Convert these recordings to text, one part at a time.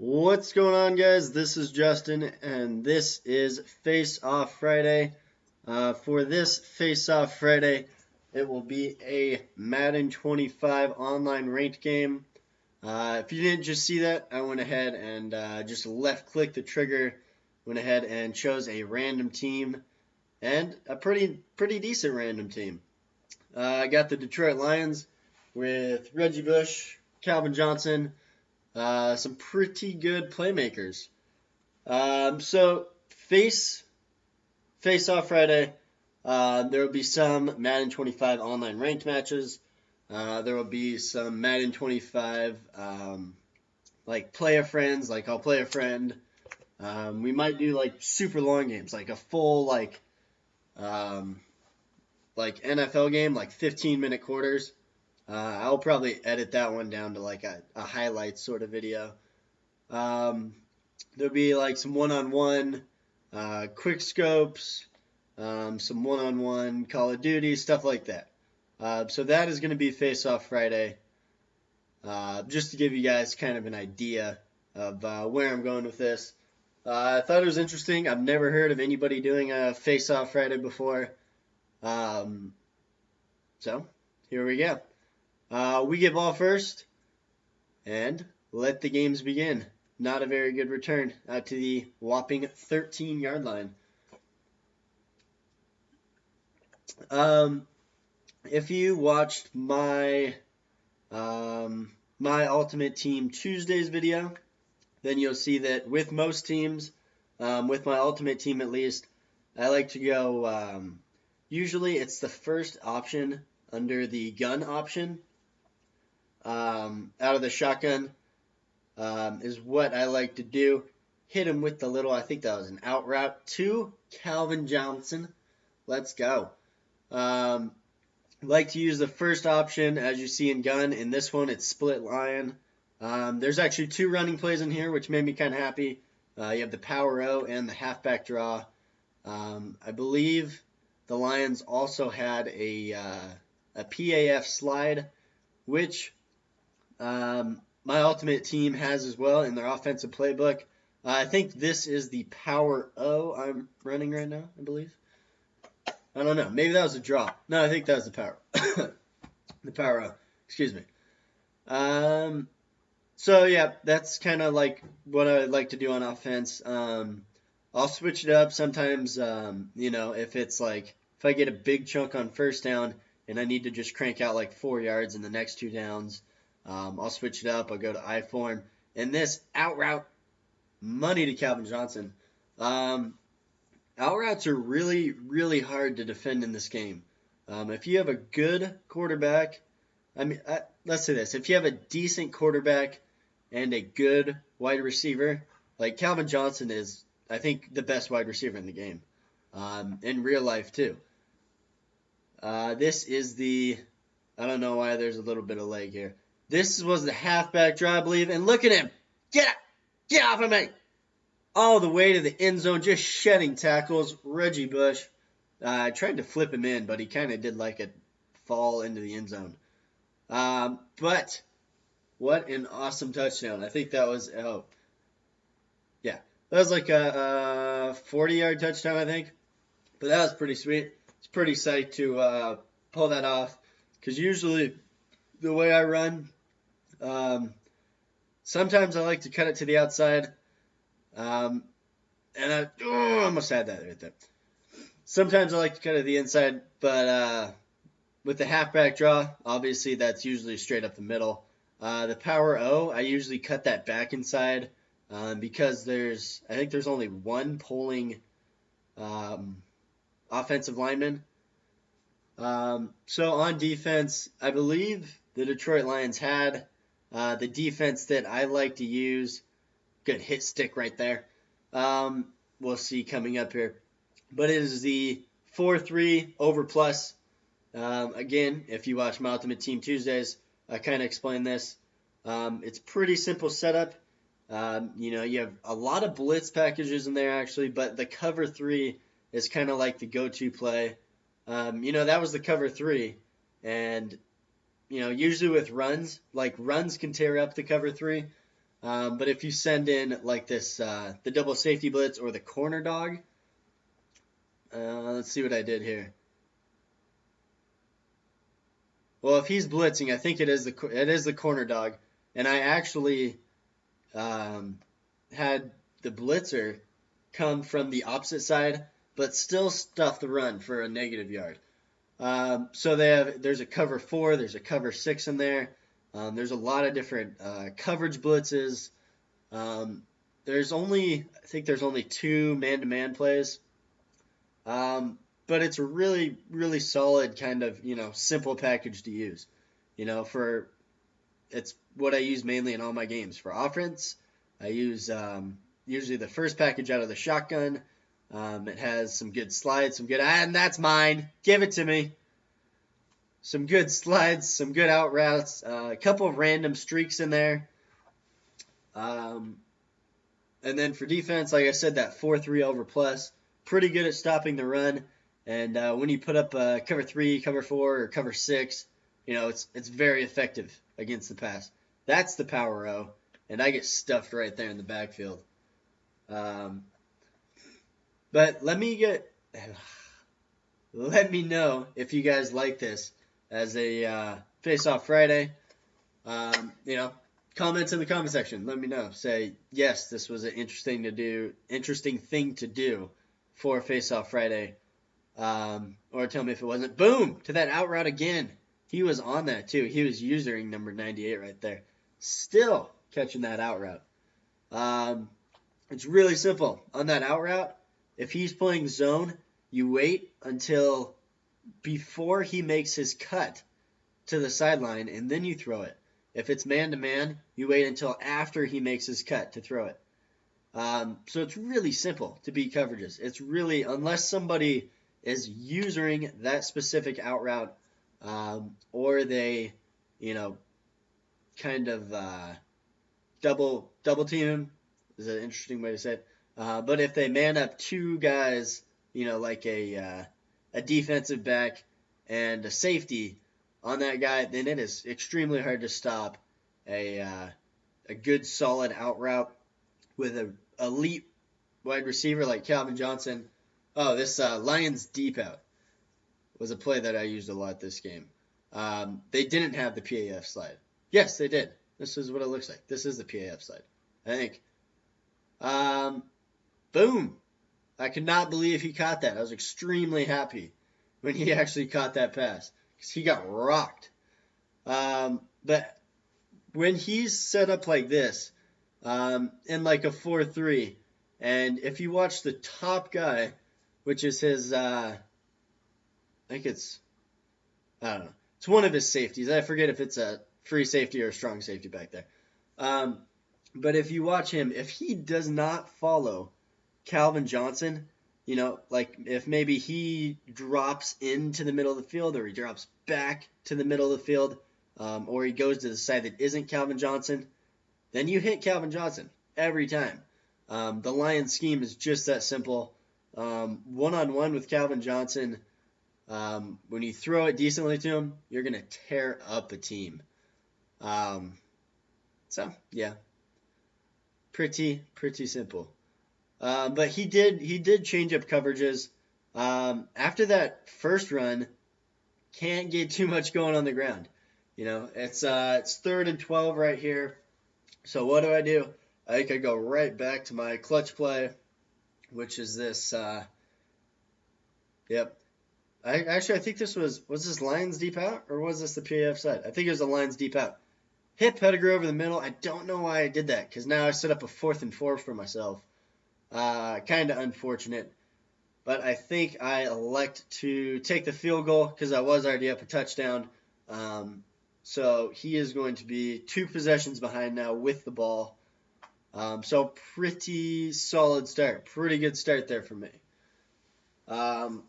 What's going on, guys? This is Justin, and this is Face Off Friday. For this Face Off Friday, it will be a Madden 25 online ranked game. If you didn't just see that, I went ahead and just left click the trigger, went ahead and chose a random team, and a pretty decent random team. I got the Detroit Lions with Reggie Bush, Calvin Johnson, some pretty good playmakers. So face off Friday. There will be some Madden 25 online ranked matches. There will be some Madden 25 like play a friends, like I'll play a friend. We might do like super long games, like a full um, like NFL game, like 15-minute quarters. I'll probably edit that one down to like a highlights sort of video. There'll be like some one-on-one quick scopes, some one-on-one Call of Duty, stuff like that. So that is going to be Face Off Friday, just to give you guys kind of an idea of where I'm going with this. I thought it was interesting. I've never heard of anybody doing a Face Off Friday before. So here we go. We get ball first, and let the games begin. Not a very good return out to the whopping 13-yard line. If you watched my Ultimate Team Tuesdays video, then you'll see that with most teams, with my Ultimate Team at least, I like to go, usually it's the first option under the gun option. Out of the shotgun is what I like to do. Hit him with the little, I think that was an out route to Calvin Johnson. Let's go. Like to use the first option as you see in gun. In this one, it's split lion. There's actually two running plays in here, which made me kind of happy. You have the power O and the halfback draw. I believe the Lions also had a PAF slide, which my Ultimate Team has as well in their offensive playbook. I think this is the Power O I'm running right now, I believe. I don't know. Maybe that was a draw. No, I think that was the Power. The Power O. Excuse me. So, yeah, that's kind of like what I like to do on offense. I'll switch it up sometimes, if it's like, if I get a big chunk on first down and I need to just crank out like 4 yards in the next two downs, I'll switch it up. I'll go to I form. And this out route, money to Calvin Johnson. Out routes are really, really hard to defend in this game. If you have a good quarterback, let's say this. If you have a decent quarterback and a good wide receiver, like Calvin Johnson is, I think, the best wide receiver in the game. In real life, too. This is I don't know why there's a little bit of leg here. This was the halfback draw, I believe. And look at him. Get off of me. All the way to the end zone, just shedding tackles. Reggie Bush. I tried to flip him in, but he kind of did like a fall into the end zone. But what an awesome touchdown. I think that was, that was like a 40-yard touchdown, I think. But that was pretty sweet. It's pretty psyched to pull that off. Because usually the way I run, sometimes I like to cut it to the outside. And I almost had that right there. Sometimes I like to cut it to the inside, but with the halfback draw, obviously that's usually straight up the middle. The power O, I usually cut that back inside because I think there's only one polling offensive lineman. So on defense, I believe the Detroit Lions had the defense that I like to use. Good hit stick right there. We'll see coming up here. But it is the 4-3 over plus. Again, if you watch my Ultimate Team Tuesdays, I kind of explain this. It's pretty simple setup. You have a lot of blitz packages in there actually, but the cover 3 is kind of like the go-to play. That was the cover 3. And, usually with runs, like runs can tear up the cover 3. But if you send in like this, the double safety blitz or the corner dog, let's see what I did here. Well, if he's blitzing, I think it is the corner dog, and I actually had the blitzer come from the opposite side, but still stuff the run for a negative yard. So there's a cover 4, there's a cover 6 in there. There's a lot of different coverage blitzes. I think there's only 2 man-to-man plays. But it's a really, really solid kind of, simple package to use. It's what I use mainly in all my games. For offense, I use usually the first package out of the shotgun. It has some good slides, and that's mine. Give it to me. Some good slides, some good out routes, a couple of random streaks in there. And then for defense, like I said, that 4-3 over plus, pretty good at stopping the run. And when you put up cover 3, cover 4, or cover 6, it's very effective against the pass. That's the power O, and I get stuffed right there in the backfield. But let me know if you guys like this as a Face-Off Friday. Comments in the comment section. Let me know. Say, yes, this was an interesting thing to do for Face-Off Friday. Or tell me if it wasn't. Boom! To that out route again. He was on that too. He was using number 98 right there. Still catching that out route. It's really simple. On that out route, if he's playing zone, you wait until before he makes his cut to the sideline, and then you throw it. If it's man-to-man, you wait until after he makes his cut to throw it. So it's really simple to beat coverages. It's really, unless somebody is using that specific out route, or they, kind of double team him, is an interesting way to say it. But if they man up 2 guys, like a defensive back and a safety on that guy, then it is extremely hard to stop a good solid out route with an elite wide receiver like Calvin Johnson. Oh, this Lions deep out was a play that I used a lot this game. They didn't have the PAF slide. Yes, they did. This is what it looks like. This is the PAF slide, I think. Boom. I could not believe he caught that. I was extremely happy when he actually caught that pass because he got rocked. But when he's set up like this, in like a 4-3, and if you watch the top guy, which is his, I think it's, I don't know. It's one of his safeties. I forget if it's a free safety or a strong safety back there. But if you watch him, if he does not follow Calvin Johnson, like if maybe he drops into the middle of the field or he drops back to the middle of the field, or he goes to the side that isn't Calvin Johnson, then you hit Calvin Johnson every time. The Lions scheme is just that simple. One-on-one with Calvin Johnson, when you throw it decently to him, you're going to tear up a team. So, yeah. Pretty simple. But he did change up coverages. After that first run, can't get too much going on the ground. It's 3rd and 12 right here. So what do? I think I go right back to my clutch play, which is this. Yep. I think this was this Lions deep out, or was this the PAF side? I think it was the Lions deep out. Hit Pettigrew over the middle. I don't know why I did that, because now I set up a 4th and 4 for myself. Kind of unfortunate. But I think I elect to take the field goal because I was already up a touchdown. So he is going to be 2 possessions behind now with the ball. So pretty solid start. Pretty good start there for me. And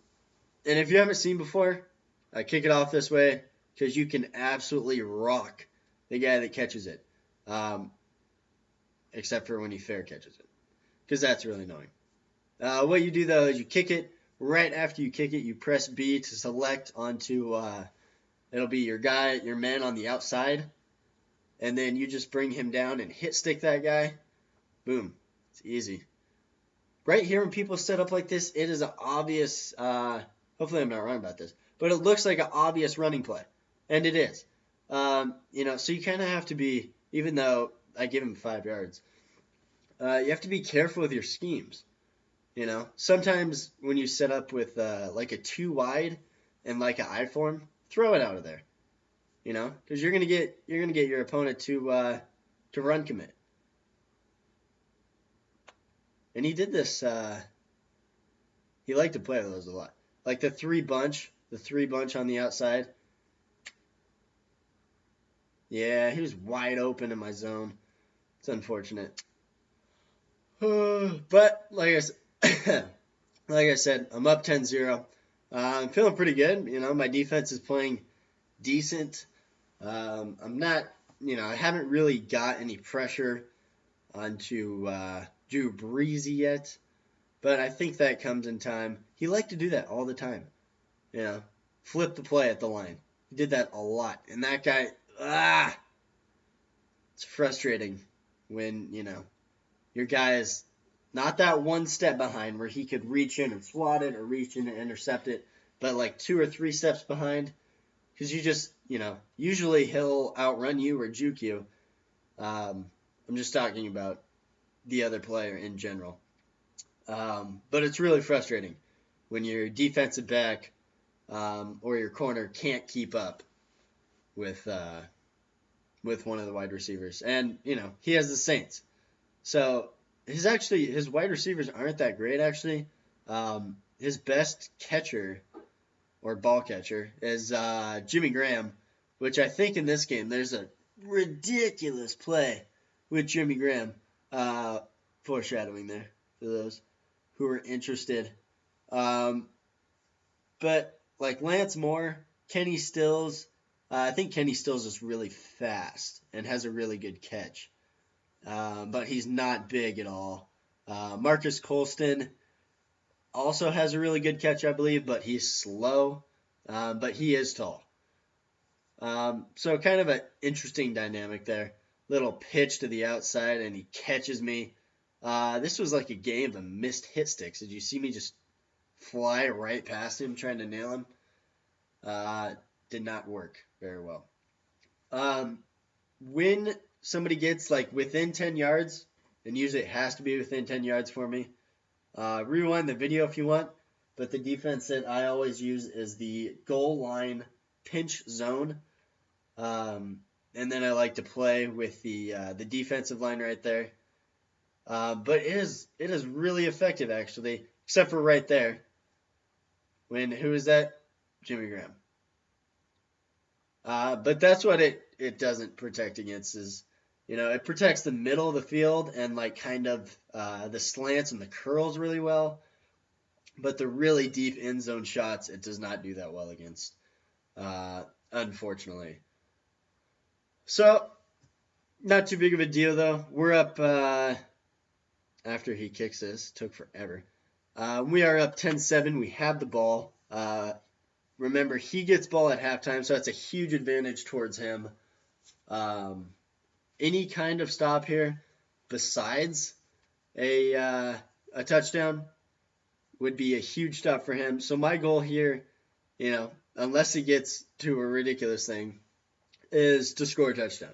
if you haven't seen before, I kick it off this way because you can absolutely rock the guy that catches it. Except for when he fair catches it, because that's really annoying. What you do, though, is you kick it. Right after you kick it, you press B to select onto, it'll be your man on the outside. and then you just bring him down and hit stick that guy. Boom. It's easy. Right here, when people set up like this, it is an obvious, hopefully I'm not wrong about this, but it looks like an obvious running play. And it is. So you kind of have to be, even though I give him 5 yards, you have to be careful with your schemes. Sometimes when you set up with like a 2 wide and like an I form, throw it out of there. Because you're gonna get your opponent to run commit. And he did this. He liked to play those a lot, like the three bunch on the outside. Yeah, he was wide open in my zone. It's unfortunate. But like I said, I'm up 10-0. I'm feeling pretty good. My defense is playing decent. I'm not, I haven't really got any pressure onto Drew Breezy yet, but I think that comes in time. He liked to do that all the time. Flip the play at the line. He did that a lot. And that guy, it's frustrating when, your guy is not that one step behind where he could reach in and swat it or reach in and intercept it, but like 2 or 3 steps behind. Because you just, usually he'll outrun you or juke you. I'm just talking about the other player in general. But it's really frustrating when your defensive back or your corner can't keep up with one of the wide receivers. And, he has the Saints. So his wide receivers aren't that great, actually. His best catcher or ball catcher is Jimmy Graham, which I think in this game there's a ridiculous play with Jimmy Graham. Foreshadowing there for those who are interested. But like Lance Moore, Kenny Stills, I think Kenny Stills is really fast and has a really good catch. But he's not big at all. Marcus Colston also has a really good catch, I believe, but he's slow. But he is tall. So kind of an interesting dynamic there. Little pitch to the outside, and he catches me. This was like a game of missed hit sticks. Did you see me just fly right past him trying to nail him? Did not work very well. When somebody gets like within 10 yards, and usually it has to be within 10 yards for me, rewind the video if you want, but the defense that I always use is the goal line pinch zone. And then I like to play with the defensive line right there. But it is really effective, actually, except for right there. Who is that? Jimmy Graham. But that's what it doesn't protect against is, it protects the middle of the field and like kind of the slants and the curls really well. But the really deep end zone shots, it does not do that well against, unfortunately. So, not too big of a deal, though. We're up, after he kicks this, took forever. We are up 10-7. We have the ball. Remember, he gets ball at halftime, so that's a huge advantage towards him. Any kind of stop here besides a touchdown would be a huge stop for him. So my goal here, unless he gets to a ridiculous thing, is to score a touchdown.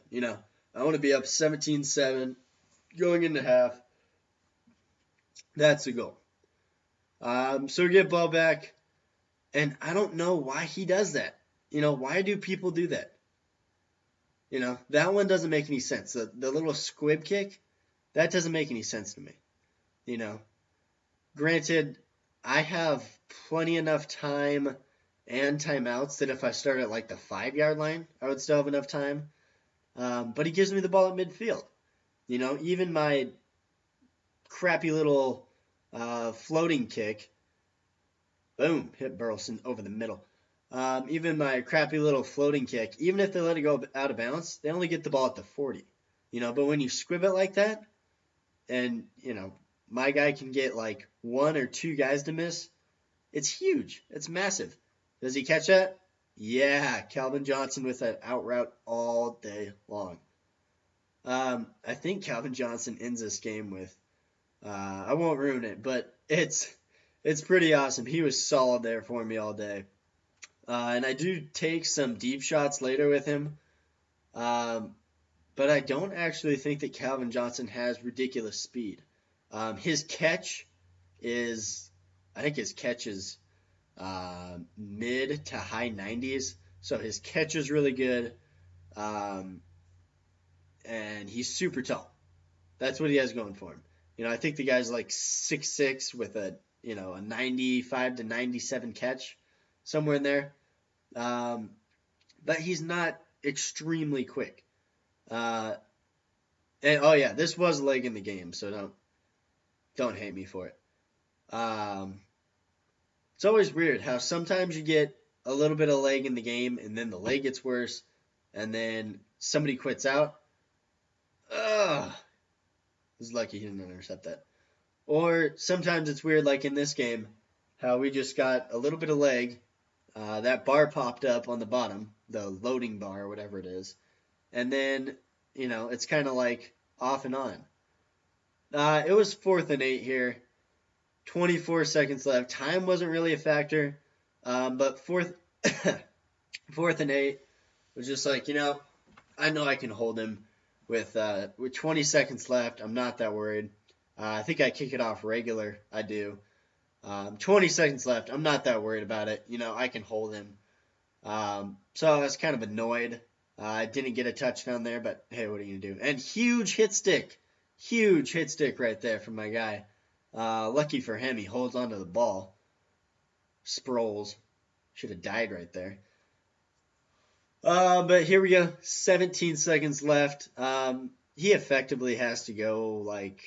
I want to be up 17-7 going into half. That's the goal. So we get ball back, and I don't know why he does that. Why do people do that? That one doesn't make any sense. The little squib kick, that doesn't make any sense to me. Granted, I have plenty enough time and timeouts that if I start at like the 5-yard line, I would still have enough time. But he gives me the ball at midfield. Even my crappy little floating kick, boom, hit Burleson over the middle. Even my crappy little floating kick, even if they let it go out of bounds, they only get the ball at the 40. But when you squib it like that, and, my guy can get like 1 or 2 guys to miss, it's huge. It's massive. Does he catch that? Yeah, Calvin Johnson with that out route all day long. I think Calvin Johnson ends this game with. I won't ruin it, but it's pretty awesome. He was solid there for me all day. And I do take some deep shots later with him. Um, but I don't actually think that Calvin Johnson has ridiculous speed. His catch is, I think his catch is mid to high 90s. So his catch is really good. Um, and he's super tall. That's what he has going for him. I think the guy's like 6'6" with a 95 to 97 catch, somewhere in there. Um, but he's not extremely quick. Uh, and oh yeah, this was leg in the game, so don't hate me for it. Um, it's always weird how sometimes you get a little bit of leg in the game, and then the leg gets worse, and then somebody quits out. Ugh, he's lucky he didn't intercept that. Or sometimes it's weird, like in this game, how we just got a little bit of leg. That bar popped up on the bottom, the loading bar or whatever it is, and then it's kind of like off and on. It was 4th and 8 here. 24 seconds left. Time wasn't really a factor, but fourth and 8 was just like I know I can hold him with 20 seconds left. I'm not that worried. I think I kick it off regular. I do. 20 seconds left. I'm not that worried about it. I can hold him. So I was kind of annoyed. I didn't get a touchdown there, but hey, what are you going to do? And huge hit stick. Huge hit stick right there from my guy. Lucky for him, he holds onto the ball. Sproles. Should have died right there. But here we go. 17 seconds left. He effectively has to go like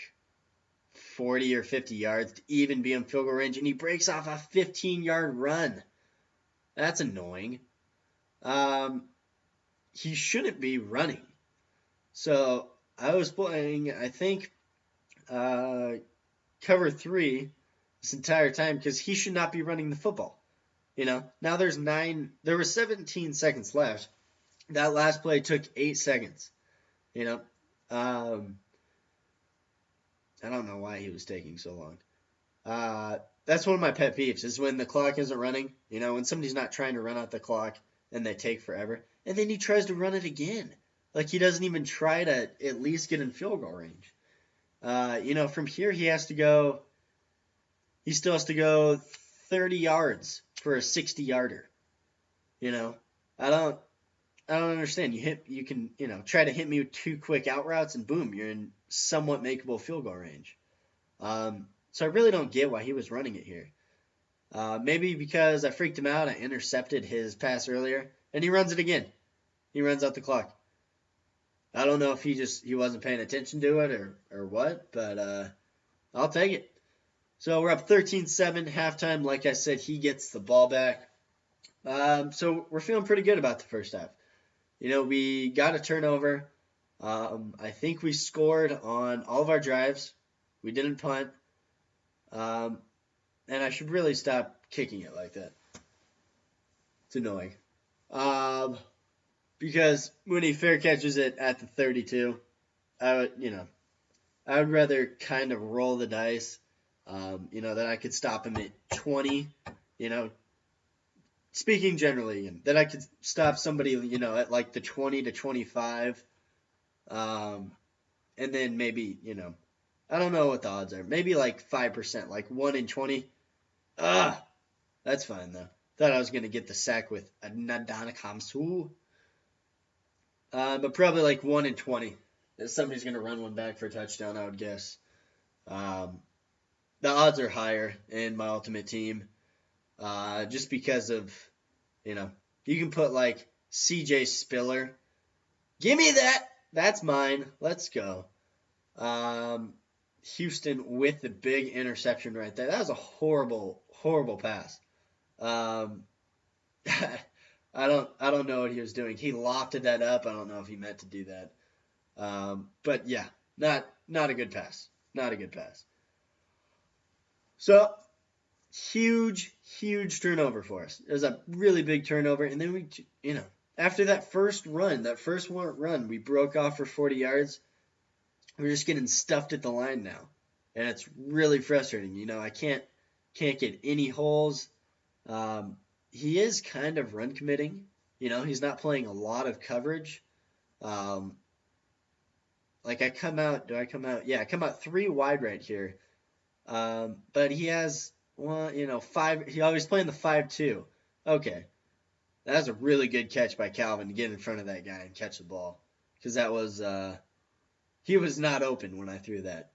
40 or 50 yards to even be in field goal range, and he breaks off a 15-yard run. That's annoying. He shouldn't be running. So I was playing, I think, cover 3 this entire time because he should not be running the football. Now there were 17 seconds left. That last play took 8 seconds. I don't know why he was taking so long. That's one of my pet peeves is when the clock isn't running. When somebody's not trying to run out the clock and they take forever, and then he tries to run it again. Like he doesn't even try to at least get in field goal range. From here he has to go. He still has to go 30 yards for a 60-yarder. I don't understand. You can try to hit me with 2 quick out routes and boom, you're in somewhat makeable field goal range. So I really don't get why he was running it here. Maybe because I freaked him out. I intercepted his pass earlier, and he runs it again. He runs out the clock. I don't know if he wasn't paying attention to it or what, but I'll take it. So we're up 13-7 halftime. Like I said, he gets the ball back. So we're feeling pretty good about the first half. We got a turnover. I think we scored on all of our drives. We didn't punt. And I should really stop kicking it like that. It's annoying. Because when he fair catches it at the 32, I would rather kind of roll the dice. That I could stop him at 20. Speaking generally, that I could stop somebody, at like the 20 to 25. And then maybe, I don't know what the odds are. Maybe like 5%, like 1 in 20. That's fine though. Thought I was going to get the sack with a Nadanakamsu. But probably like 1 in 20. Somebody's going to run one back for a touchdown, I would guess. The odds are higher in my ultimate team. Just because of, you can put like CJ Spiller. Give me that. That's mine. Let's go. Houston with the big interception right there. That was a horrible, horrible pass. I don't know what he was doing. He lofted that up. I don't know if he meant to do that. But yeah, not a good pass. Not a good pass. So huge turnover for us. It was a really big turnover, and then after that first run, we broke off for 40 yards. We're just getting stuffed at the line now, and it's really frustrating. I can't get any holes. Um, he is kind of run committing. He's not playing a lot of coverage. Um, like I come out, do I come out? Yeah, I come out three wide right here. But he has five. He always playing the 5-2. Okay, that was a really good catch by Calvin to get in front of that guy and catch the ball, because that was he was not open when I threw that.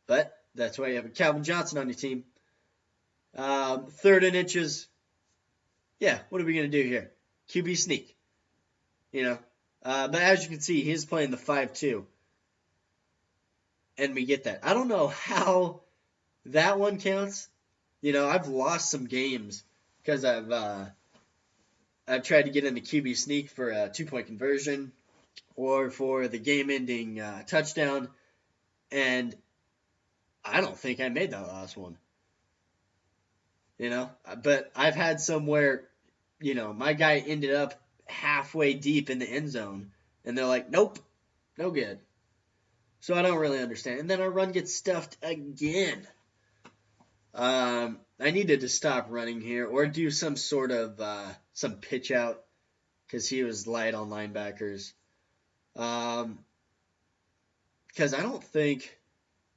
But that's why you have a Calvin Johnson on your team. Third and inches. Yeah, what are we gonna do here? QB sneak. But as you can see, he's playing the 5-2, and we get that. I don't know how that one counts. I've lost some games because I've tried to get into QB sneak for a 2-point conversion or for the game-ending touchdown, and I don't think I made that last one. But I've had some where my guy ended up halfway deep in the end zone, and they're like, nope, no good. So I don't really understand. And then our run gets stuffed again. I needed to stop running here or do some sort of some pitch out because he was light on linebackers. Because I don't think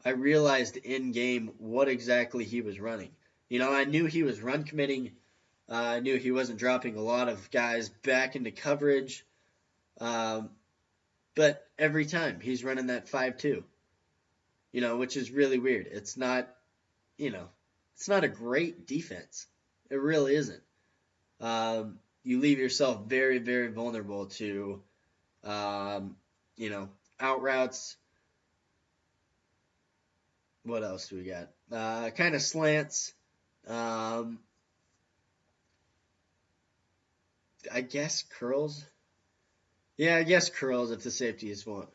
I realized in game what exactly he was running. I knew he was run committing. I knew he wasn't dropping a lot of guys back into coverage. But every time he's running that 5-2, which is really weird. It's not, it's not a great defense. It really isn't. You leave yourself very, very vulnerable to, out routes. What else do we got? Kind of slants. I guess curls. Yeah, I guess curls if the safeties won't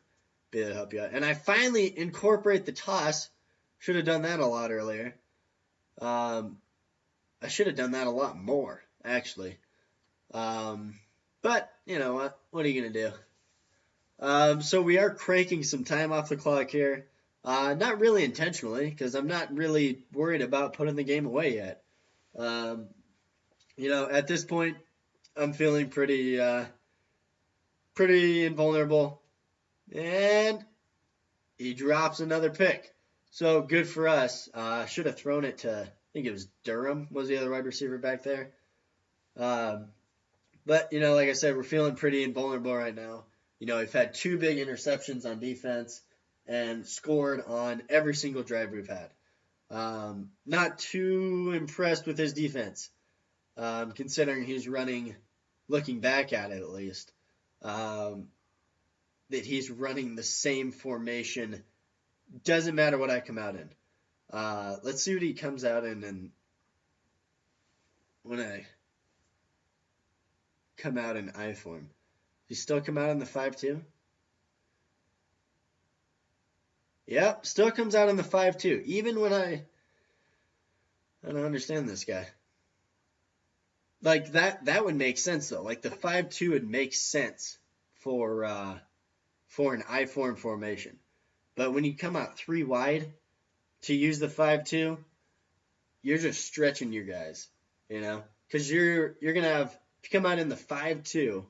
be able to help you out. And I finally incorporate the toss. Should have done that a lot earlier. I should have done that a lot more, actually. But, you know what? What are you going to do? So we are cranking some time off the clock here. Not really intentionally, because I'm not really worried about putting the game away yet. At this point, I'm feeling pretty invulnerable. And he drops another pick. So good for us. Should have thrown it to, I think it was Durham was the other wide receiver back there. But, like I said, we're feeling pretty invulnerable right now. We've had 2 big interceptions on defense and scored on every single drive we've had. Not too impressed with his defense, considering he's running, looking back at it at least, that he's running the same formation. Doesn't matter what I come out in. Let's see what he comes out in, and when I come out in I form. He still come out in the 5-2? Yep, still comes out in the 5-2. Even when I don't understand this guy. Like that would make sense though. Like the 5-2 would make sense for an I form formation. But when you come out 3 wide to use the 5-2, you're just stretching your guys, because you're gonna have, if you come out in the 5-2,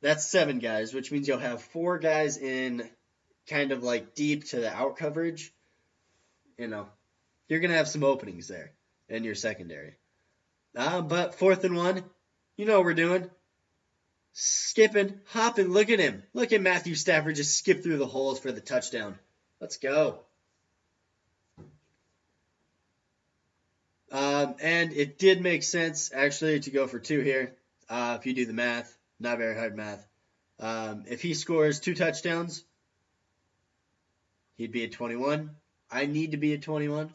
that's 7 guys, which means you'll have 4 guys in kind of like deep to the out coverage. You're gonna have some openings there in your secondary. But 4th and 1, what we're doing. Skipping, hopping, look at him. Look at Matthew Stafford just skip through the holes for the touchdown. Let's go. And it did make sense, actually, to go for 2 here. If you do the math, not very hard math. If he scores 2 touchdowns, he'd be at 21. I need to be at 21.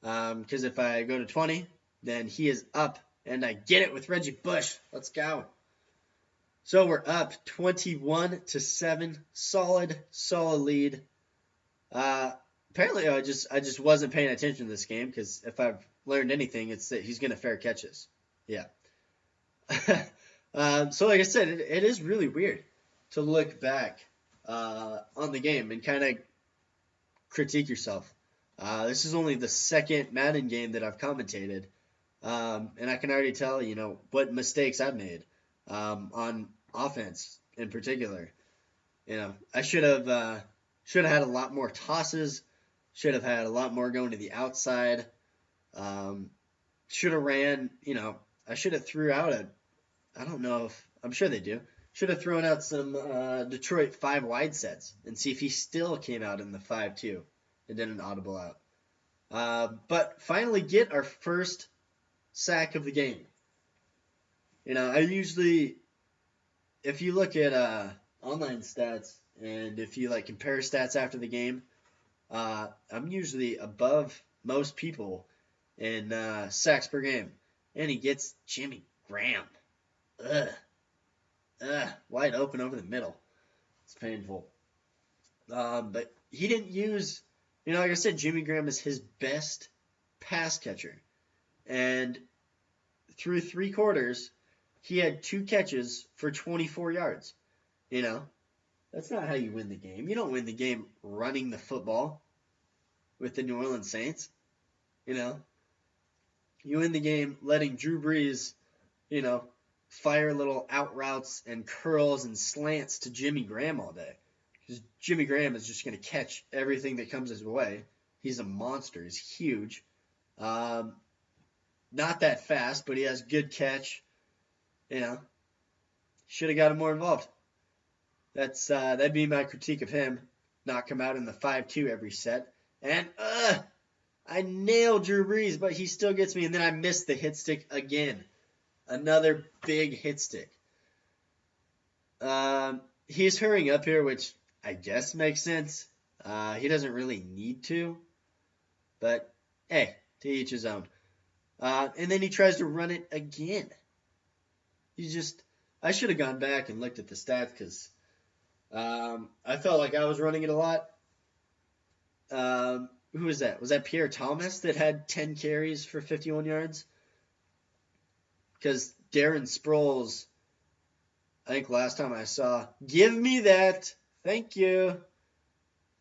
Because if I go to 20, then he is up, and I get it with Reggie Bush. Let's go. So we're up 21-7. Solid lead. Apparently, I just wasn't paying attention to this game, because if I've learned anything, it's that he's going to fair catches. Yeah. So like I said, it is really weird to look back on the game and kind of critique yourself. This is only the second Madden game that I've commentated, and I can already tell, what mistakes I've made on offense in particular. I should have had a lot more tosses. Should have had a lot more going to the outside. Um, should have ran. I should have threw out a. I don't know if I'm sure they do. Should have thrown out some Detroit 5 wide sets and see if he still came out in the 5-2 and did an audible out. But finally get our first sack of the game. I usually, if you look at online stats and if you compare stats after the game, I'm usually above most people in sacks per game, and he gets Jimmy Graham. Wide open over the middle. It's painful. But he didn't use, like I said, Jimmy Graham is his best pass catcher. And through 3 quarters, he had 2 catches for 24 yards. That's not how you win the game. You don't win the game running the football with the New Orleans Saints. You win the game letting Drew Brees, fire little out routes and curls and slants to Jimmy Graham all day. Because Jimmy Graham is just going to catch everything that comes his way. He's a monster. He's huge. Not that fast, but he has good catch. Should have got him more involved. That'd be my critique of him. Not come out in the 5-2 every set. And I nailed Drew Brees, but he still gets me. And then I missed the hit stick again. Another big hit stick. He's hurrying up here, which I guess makes sense. He doesn't really need to. But, hey, to each his own. And then he tries to run it again. I should have gone back and looked at the stats because I felt like I was running it a lot. Who was that? Was that Pierre Thomas that had 10 carries for 51 yards? Because Darren Sproles, I think last time I saw, give me that. Thank you.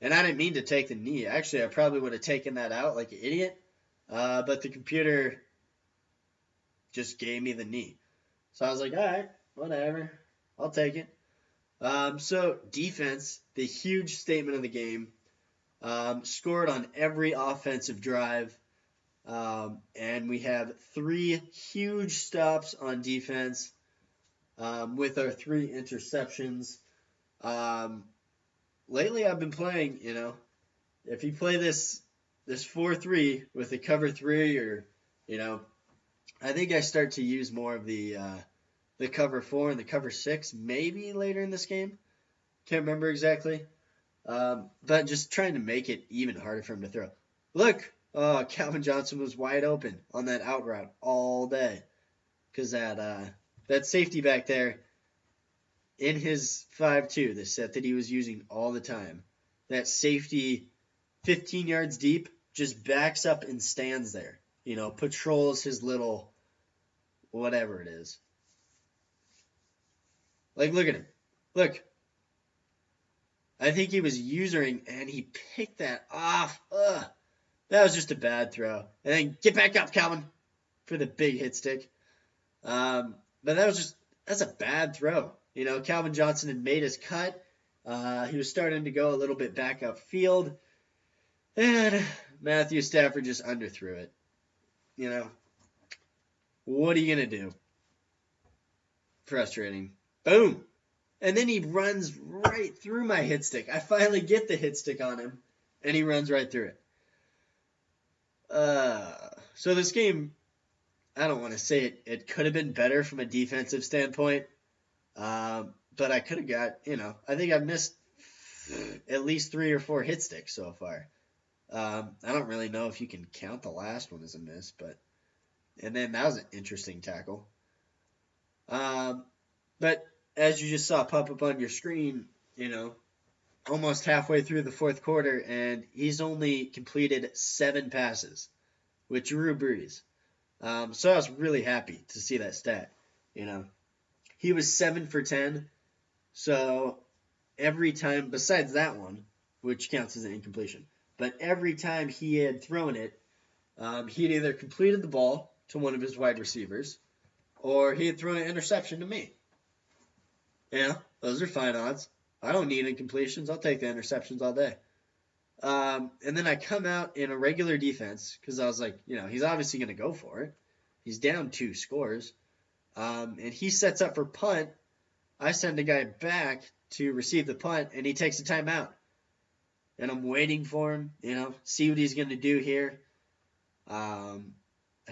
And I didn't mean to take the knee. Actually, I probably would have taken that out like an idiot. But the computer just gave me the knee. So I was like, all right, whatever. I'll take it. So defense, the huge statement of the game. Scored on every offensive drive. And we have 3 huge stops on defense with our 3 interceptions. Lately I've been playing, if you play this 4-3 with a cover 3 or, I think I start to use more of the cover 4 and the cover 6 maybe later in this game. Can't remember exactly. But just trying to make it even harder for him to throw. Look, Calvin Johnson was wide open on that out route all day. Because that safety back there in his 5-2, the set that he was using all the time, that safety 15 yards deep just backs up and stands there. Patrols his little whatever it is. Look at him. Look. I think he was usering, and he picked that off. Ugh. That was just a bad throw. And then get back up, Calvin, for the big hit stick. But that's a bad throw. Calvin Johnson had made his cut. He was starting to go a little bit back upfield. And Matthew Stafford just underthrew it. What are you going to do? Frustrating. Boom. And then he runs right through my hit stick. I finally get the hit stick on him, and he runs right through it. So this game, I don't want to say it could have been better from a defensive standpoint, but I could have got, I think I've missed at least 3 or 4 hit sticks so far. I don't really know if you can count the last one as a miss, and then that was an interesting tackle. But as you just saw pop up on your screen, almost halfway through the 4th quarter, and he's only completed 7 passes with Drew Brees. So I was really happy to see that stat. he was 7 for 10. So every time, besides that one, which counts as an incompletion, but every time he had thrown it, he had either completed the ball to one of his wide receivers, or he had thrown an interception to me. Yeah, those are fine odds. I don't need incompletions. I'll take the interceptions all day. And then I come out in a regular defense because I was like, he's obviously going to go for it. He's down 2 scores. And he sets up for punt. I send a guy back to receive the punt, and he takes a timeout. And I'm waiting for him, see what he's going to do here. I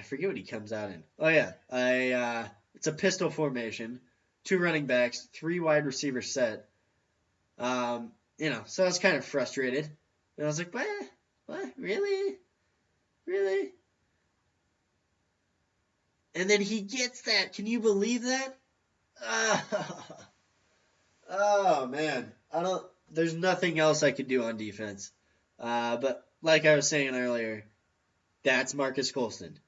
forget what he comes out in. Oh, yeah. It's a pistol formation. 2 running backs, 3 wide receivers set. So I was kind of frustrated. And I was like, what? Really? Really? And then he gets that. Can you believe that? Oh man. There's nothing else I could do on defense. But like I was saying earlier, that's Marcus Colston.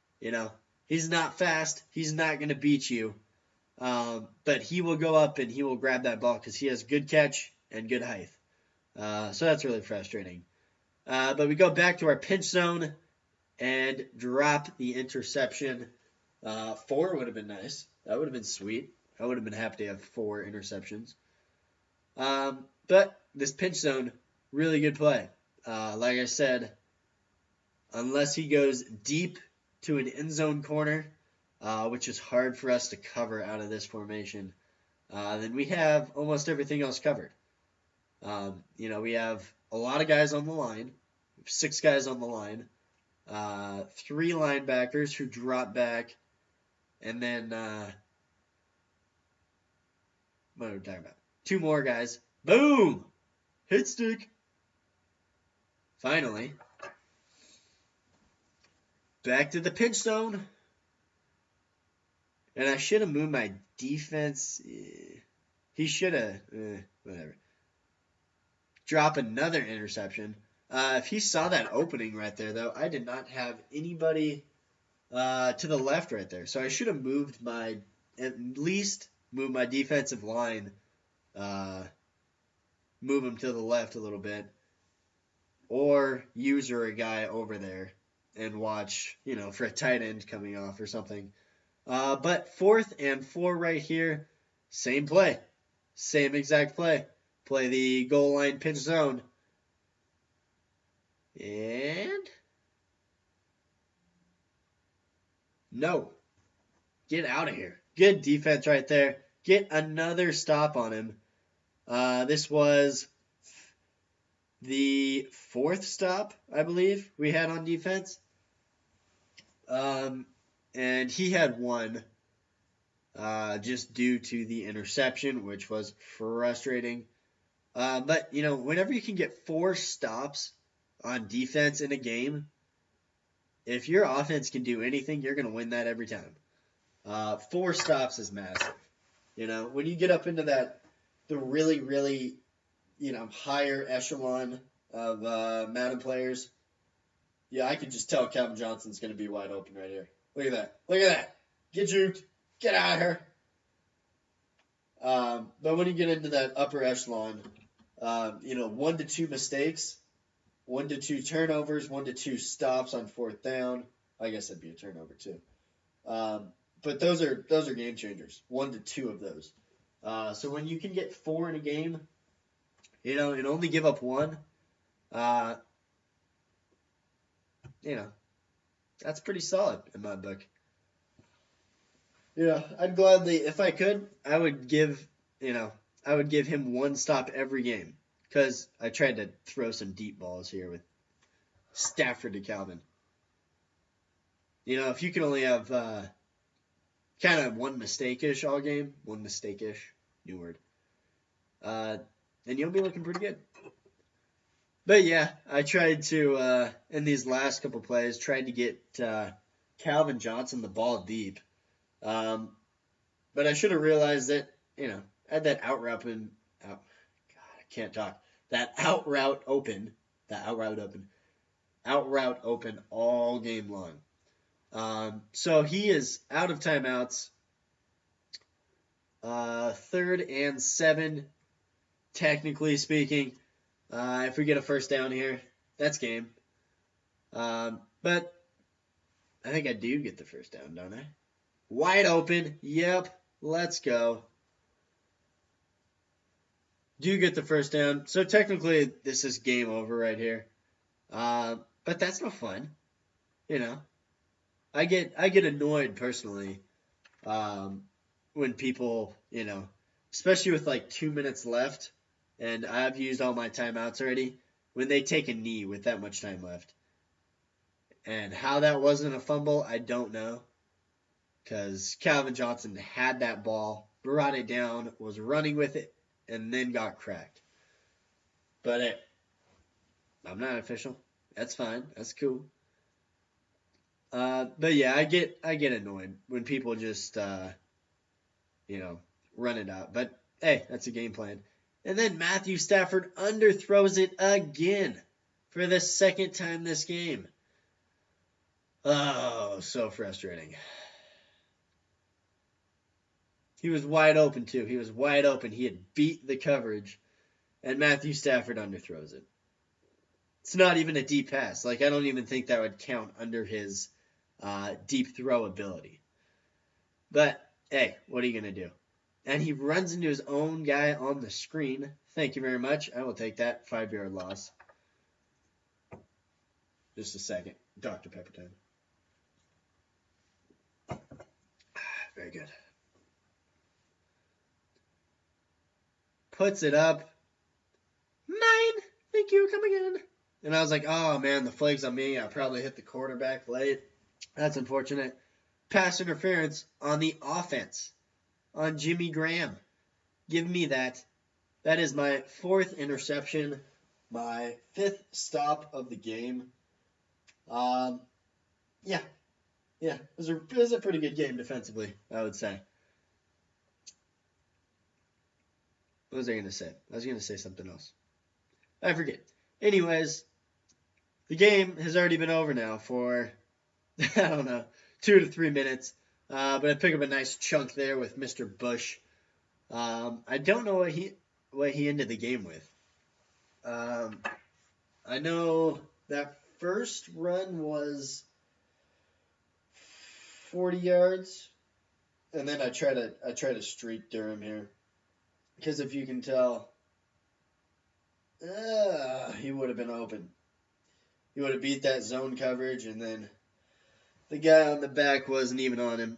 He's not fast. He's not going to beat you. But he will go up and he will grab that ball because he has good catch and good height. So that's really frustrating. But we go back to our pinch zone and drop the interception. 4 would have been nice. That would have been sweet. I would have been happy to have 4 interceptions. But this pinch zone, really good play. Like I said, unless he goes deep to an end zone corner, which is hard for us to cover out of this formation, then we have almost everything else covered. We have a lot of guys on the line, 6 guys on the line, 3 linebackers who drop back, and then what are we talking about? 2 more guys. Boom! Hit stick. Finally. Back to the pinch zone. And I should have moved my defense. He should have. Whatever. Drop another interception. If he saw that opening right there, though, I did not have anybody to the left right there. So I should have at least moved my defensive line, move him to the left a little bit, or user a guy over there and watch, for a tight end coming off or something. But 4th and 4 right here, same play, same exact play. Play the goal line pinch zone. And no. Get out of here. Good defense right there. Get another stop on him. This was the 4th stop, I believe, we had on defense. And he had 1 just due to the interception, which was frustrating. But, whenever you can get 4 stops on defense in a game, if your offense can do anything, you're going to win that every time. 4 stops is massive. When you get up into the really, really, higher echelon of Madden players, yeah, I can just tell Calvin Johnson's going to be wide open right here. Look at that. Look at that. Get juked. Get out of here. But when you get into that upper echelon, 1 to 2 mistakes, 1 to 2 turnovers, 1 to 2 stops on 4th down. I guess that'd be a turnover too. But those are game changers. 1 to 2 of those. So when you can get 4 in a game, and only give up 1, that's pretty solid in my book. I'd gladly, if I could, I would give him 1 stop every game. Because I tried to throw some deep balls here with Stafford to Calvin. If you can only have kind of 1 mistake-ish all game, 1 mistake-ish, new word, then you'll be looking pretty good. But yeah, I tried to, in these last couple plays, tried to get Calvin Johnson the ball deep. But I should have realized that, I had that out route open. God, I can't talk. That out route open all game long. So he is out of timeouts. 3rd and 7, technically speaking. If we get a first down here, that's game. But I think I do get the first down, don't I? Wide open. Yep. Let's go. Do get the first down. So technically, this is game over right here. But that's no fun. You know, I get annoyed personally when people, especially with like 2 minutes left, and I've used all my timeouts already. When they take a knee with that much time left, and how that wasn't a fumble, I don't know, because Calvin Johnson had that ball, brought it down, was running with it, and then got cracked. But hey, I'm not official. That's fine. That's cool. But yeah, I get annoyed when people just run it out. But hey, that's a game plan. And then Matthew Stafford underthrows it again for the second time this game. Oh, so frustrating. He was wide open too. He was wide open. He had beat the coverage, and Matthew Stafford underthrows it. It's not even a deep pass. Like, I don't even think that would count under his deep throw ability. But hey, what are you going to do? And he runs into his own guy on the screen. Thank you very much. I will take that 5-yard loss. Just a second. Dr. Pepper time. Very good. Puts it up. 9. Thank you. Come again. And I was like, oh, man, the flag's on me. I probably hit the quarterback late. That's unfortunate. Pass interference on the offense. On Jimmy Graham. Give me that. That is my 4th interception. My 5th stop of the game. Yeah. It was a pretty good game defensively, I would say. What was I going to say? I was going to say something else. I forget. Anyways, the game has already been over now for, I don't know, 2 to 3 minutes. But I pick up a nice chunk there with Mr. Bush. I don't know what he ended the game with. I know that first run was 40 yards, and then I try to streak Durham here, because if you can tell, he would have been open. He would have beat that zone coverage, and then the guy on the back wasn't even on him.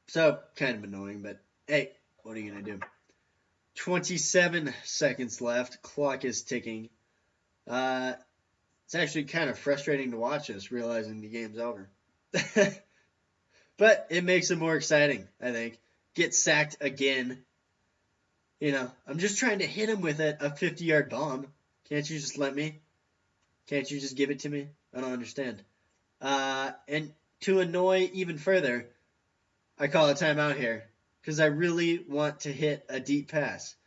So, kind of annoying, but hey, what are you going to do? 27 seconds left. Clock is ticking. It's actually kind of frustrating to watch this, realizing the game's over. But it makes it more exciting, I think. Get sacked again. I'm just trying to hit him with a 50-yard bomb. Can't you just let me? Can't you just give it to me? I don't understand. And to annoy even further, I call a timeout here because I really want to hit a deep pass.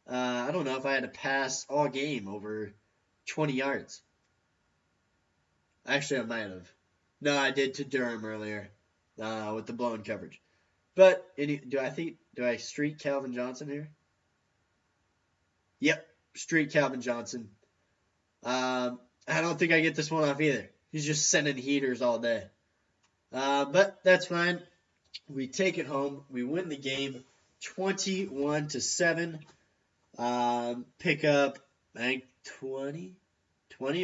I don't know if I had a pass all game over 20 yards. Actually, I might have. No, I did to Durham earlier with the blown coverage. But do I streak Calvin Johnson here? Yep, streak Calvin Johnson. I don't think I get this one off either. He's just sending heaters all day. But that's fine. We take it home. We win the game 21-7. Pick up, I think, 20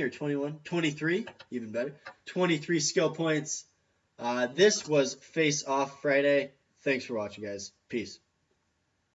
or 21? 23, even better. 23 skill points. This was Face Off Friday. Thanks for watching, guys. Peace.